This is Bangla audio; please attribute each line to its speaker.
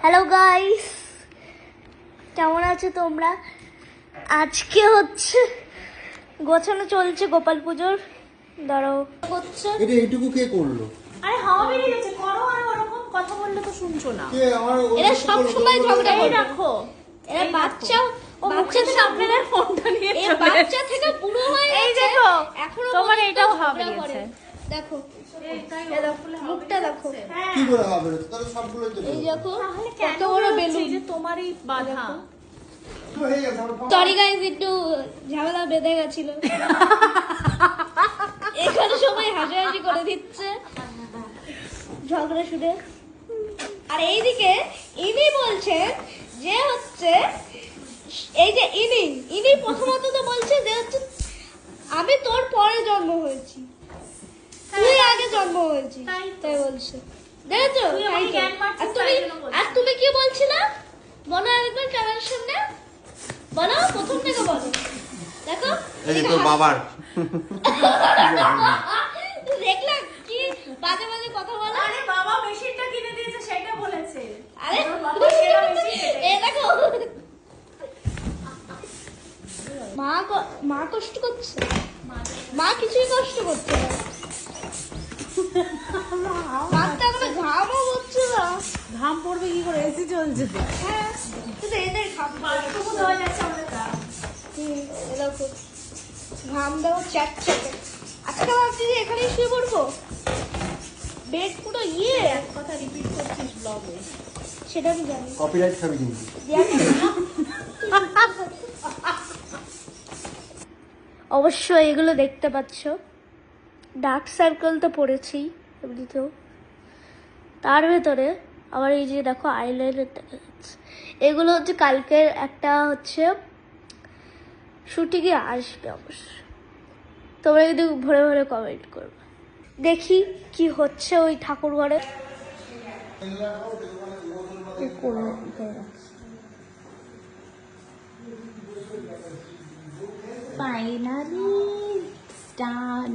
Speaker 1: হ্যালো গাইস, কেমন আছো তোমরা? আজকে হচ্ছে গোছানো চলছে গোপাল পুজোর। দাঁড়াও, হচ্ছে
Speaker 2: এটা এইটুকু কে করলো?
Speaker 3: আরে হাওয়া বেরিয়ে গেছে, করো আর ওরকম কথা বললে তো শুনছো না।
Speaker 2: কে আমার
Speaker 1: এরা সব সময় ঝগড়া
Speaker 3: এই
Speaker 1: করে।
Speaker 3: রাখো,
Speaker 1: এরা বাচ্চা ও
Speaker 3: বাচ্চার
Speaker 1: মুখের
Speaker 3: সামনে না ফোনটা নিয়ে
Speaker 1: এই
Speaker 3: চলে
Speaker 1: বাচ্চা থেকে বুড়ো হয়ে
Speaker 3: এই
Speaker 1: গেছে,
Speaker 3: দেখো,
Speaker 1: এখনো
Speaker 3: তোমার
Speaker 1: পর্যন্ত
Speaker 3: এটাও হাওয়া
Speaker 1: ঝগড়া
Speaker 3: বেরিয়েছে।
Speaker 1: করে। দেখো
Speaker 3: এইটাই
Speaker 1: এই দেখো, মুখটা দেখো,
Speaker 2: কি করে হবে? তাহলে সবগুলো
Speaker 1: এই দেখো
Speaker 3: তাহলে
Speaker 1: কত
Speaker 3: কত
Speaker 1: বড়
Speaker 3: বড়
Speaker 1: বেলুন।
Speaker 3: বেলুন যে তোমারই বাধা।
Speaker 2: হয়ে গেছে আমার খাওয়া।
Speaker 1: সরি গাইস, একটু ঝামেলা বেঁধে গেছিল। এখানে সবাই হাসাহাসি করে দিচ্ছে ঝগড়া শুনে। আর এইদিকে ইনি বলছেন যে হচ্ছে এই যে ইনি প্রথমত তো বলছে যে হচ্ছে আমি তোর পরে জন্ম হয়েছি, তুই আগে জন্ম হয়েছি,
Speaker 3: তাই তো।
Speaker 1: তাই বলছে। দেখেছো?
Speaker 3: তুই আমাকে
Speaker 1: তাই তো।
Speaker 3: জ্ঞান মারছিস,
Speaker 1: আর
Speaker 3: তাই জন্য বলছি।
Speaker 1: আর তুমি কি বলছিলা? বলো একবার ক্যামেরার সামনে, বলো প্রথম থেকে বলো। দেখো
Speaker 2: এই যে তোর বাবার
Speaker 1: দেখলাম কি বাজে বাজে কথা বলে।
Speaker 3: আরে বাবা মেশিনটা কিনে দিয়েছে সেটা বলেছে।
Speaker 1: আরে
Speaker 3: তোর বাবা সেরা মেশিন
Speaker 1: এ দেখো, মা কষ্ট করছে, মা কিছুই কষ্ট করছে না, মার তো এখনো ঘামও হচ্ছে না।
Speaker 3: ঘাম পড়বে কি করে, এসি চলছে তো।
Speaker 1: হ্যাঁ, শুধু এদের ঘাম।
Speaker 3: বাথরুমও দেওয়া যাচ্ছে আমাদের তা।
Speaker 1: এ দেখো ঘাম দাও চ্যাট চ্যাটে। আজকে ভাবছি যে এখানেই শুয়ে পড়বো, বেড পুরো
Speaker 3: এক কথা রিপিট করছিস ব্লগে।
Speaker 1: সেটা আমি জানি।
Speaker 2: কপিরাইট খাবি কিন্তু।
Speaker 1: অবশ্যই এগুলো দেখতে পাচ্ছ, ডার্ক সার্কেল তো পড়েছি এমনিতেও, তার ভেতরে আবার এই যে দেখো আইলাইনার দেখা যাচ্ছে। এগুলো হচ্ছে কালকের একটা হচ্ছে শুটিংয়ে আসবে অবশ্য, তোমরা কিন্তু ভরে ভরে কমেন্ট করবে। দেখি কি হচ্ছে ওই ঠাকুর ঘরে।
Speaker 3: ফাইনালি ডান।